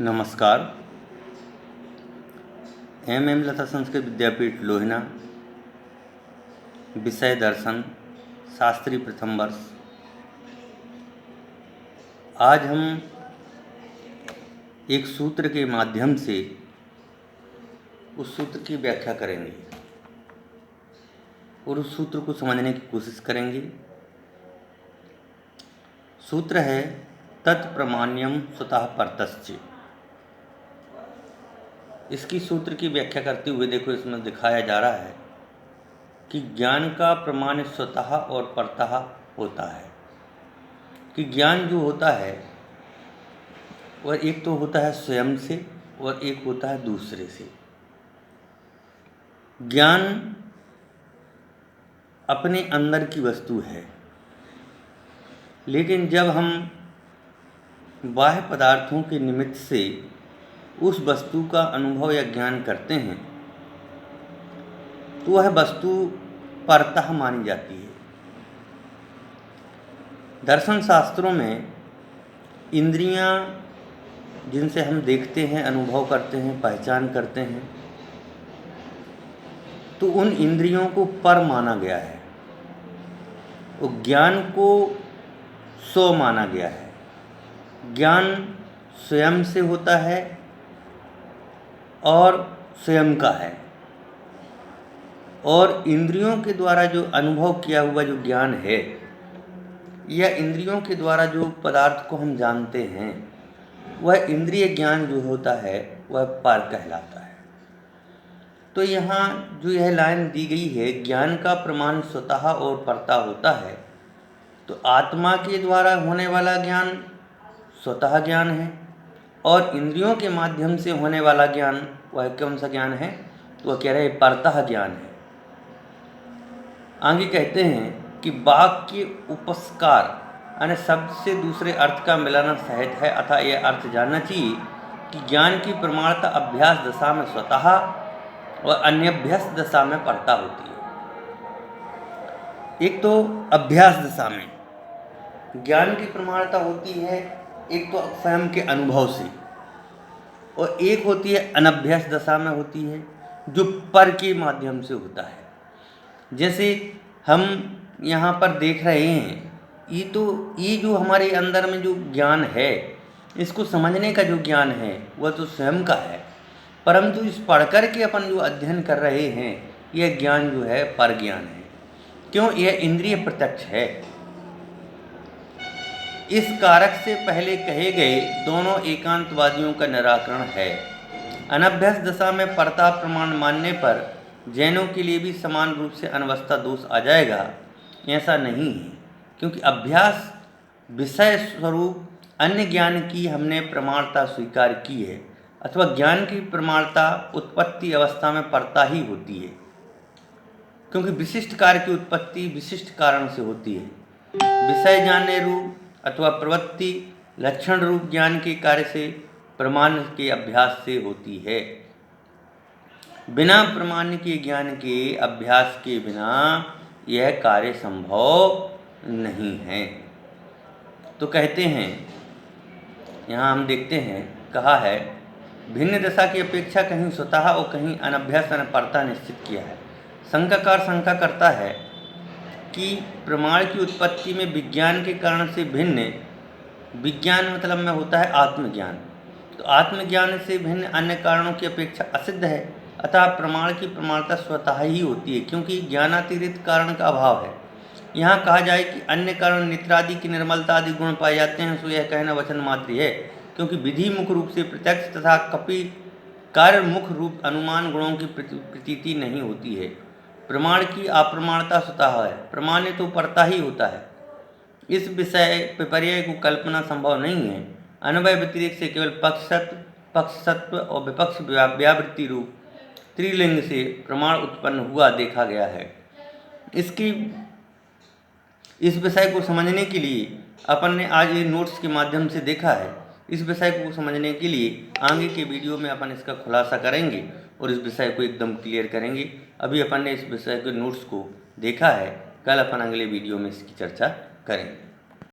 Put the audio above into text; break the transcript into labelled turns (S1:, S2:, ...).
S1: नमस्कार। एम लता संस्कृत विद्यापीठ लोहिना, विषय दर्शन, शास्त्री प्रथम वर्ष। आज हम एक सूत्र के माध्यम से उस सूत्र की व्याख्या करेंगे और उस सूत्र को समझने की कोशिश करेंगे। सूत्र है तत्प्रमाण्यम स्वतः परतश्च। इसकी सूत्र की व्याख्या करते हुए देखो, इसमें दिखाया जा रहा है कि ज्ञान का प्रमाण स्वतः और परतः होता है। कि ज्ञान जो होता है वह एक तो होता है स्वयं से और एक होता है दूसरे से। ज्ञान अपने अंदर की वस्तु है, लेकिन जब हम बाह्य पदार्थों के निमित्त से उस वस्तु का अनुभव या ज्ञान करते हैं तो वह वस्तु परतः मानी जाती है। दर्शन शास्त्रों में इंद्रियां जिनसे हम देखते हैं, अनुभव करते हैं, पहचान करते हैं, तो उन इंद्रियों को पर माना गया है और ज्ञान को स्व माना गया है। ज्ञान स्वयं से होता है और स्वयं का है, और इंद्रियों के द्वारा जो अनुभव किया हुआ जो ज्ञान है या इंद्रियों के द्वारा जो पदार्थ को हम जानते हैं, वह इंद्रिय ज्ञान जो होता है वह पर कहलाता है। तो यहाँ जो यह लाइन दी गई है, ज्ञान का प्रमाण स्वतः और परता होता है, तो आत्मा के द्वारा होने वाला ज्ञान स्वतः ज्ञान है और इंद्रियों के माध्यम से होने वाला ज्ञान वह कौन सा ज्ञान है? तो वह कह रहे परतः ज्ञान है। आगे कहते हैं कि वाक्य उपस्कार यानी शब्द से दूसरे अर्थ का मिलाना सहज है, अतः यह अर्थ जानना चाहिए कि ज्ञान की प्रमाणता अभ्यास दशा में स्वतः और अन्यभ्यास दशा में परता होती है। एक तो अभ्यास दशा में ज्ञान की प्रमाणता होती है, एक तो स्वयं के अनुभव से, और एक होती है अनभ्यास दशा में होती है जो पर के माध्यम से होता है। जैसे हम यहाँ पर देख रहे हैं, ये जो हमारे अंदर में जो ज्ञान है, इसको समझने का जो ज्ञान है वह तो स्वयं का है, परंतु इस पढ़कर के अपन जो अध्ययन कर रहे हैं यह ज्ञान जो है पर ज्ञान है। क्यों? यह इंद्रिय प्रत्यक्ष है। इस कारक से पहले कहे गए दोनों एकांतवादियों का निराकरण है। अनभ्यास दशा में परता प्रमाण मानने पर जैनों के लिए भी समान रूप से अनवस्था दोष आ जाएगा। ऐसा नहीं है, क्योंकि अभ्यास विषय स्वरूप अन्य ज्ञान की हमने प्रमाणता स्वीकार की है, अथवा ज्ञान की प्रमाणता उत्पत्ति अवस्था में परता ही होती है, क्योंकि विशिष्ट कार्य की उत्पत्ति विशिष्ट कारण से होती है। विषय जानने रूप अथवा प्रवृत्ति लक्षण रूप ज्ञान के कार्य से प्रमाण के अभ्यास से होती है। बिना प्रमाण के ज्ञान के अभ्यास के बिना यह कार्य संभव नहीं है। तो कहते हैं, यहाँ हम देखते हैं, कहा है भिन्न दशा की अपेक्षा कहीं स्वतः और कहीं अनभ्यास परता निश्चित किया है। शंकाकार शंका करता है कि प्रमाण की उत्पत्ति में विज्ञान के कारण से भिन्न, विज्ञान मतलब में होता है आत्मज्ञान, तो आत्मज्ञान से भिन्न अन्य कारणों की अपेक्षा असिद्ध है, अतः प्रमाण की प्रमाणता स्वतः ही होती है, क्योंकि ज्ञानातिरिक्त कारण का अभाव है। यहाँ कहा जाए कि अन्य कारण नित्रादि की निर्मलता आदि गुण पाए जाते हैं, सो यह कहना वचन मात्र है, क्योंकि विधि मुख रूप से प्रत्यक्ष तथा कपि कार्य मुख रूप अनुमान गुणों की प्रतीति नहीं होती है। प्रमाण की अप्रमाणता स्वतः है, प्रमाण्य तो परता ही होता है। इस विषय विपर्य को कल्पना संभव नहीं है। अन्वय व्यतिरेक से केवल पक्षसत्व और विपक्ष व्यावृत्ति रूप त्रिलिंग से प्रमाण उत्पन्न हुआ देखा गया है। इस विषय को समझने के लिए अपन ने आज ये नोट्स के माध्यम से देखा है। इस विषय को समझने के लिए आगे के वीडियो में अपन इसका खुलासा करेंगे और इस विषय को एकदम क्लियर करेंगे। अभी अपन ने इस विषय के नोट्स को देखा है, कल अपन अगले वीडियो में इसकी चर्चा करेंगे।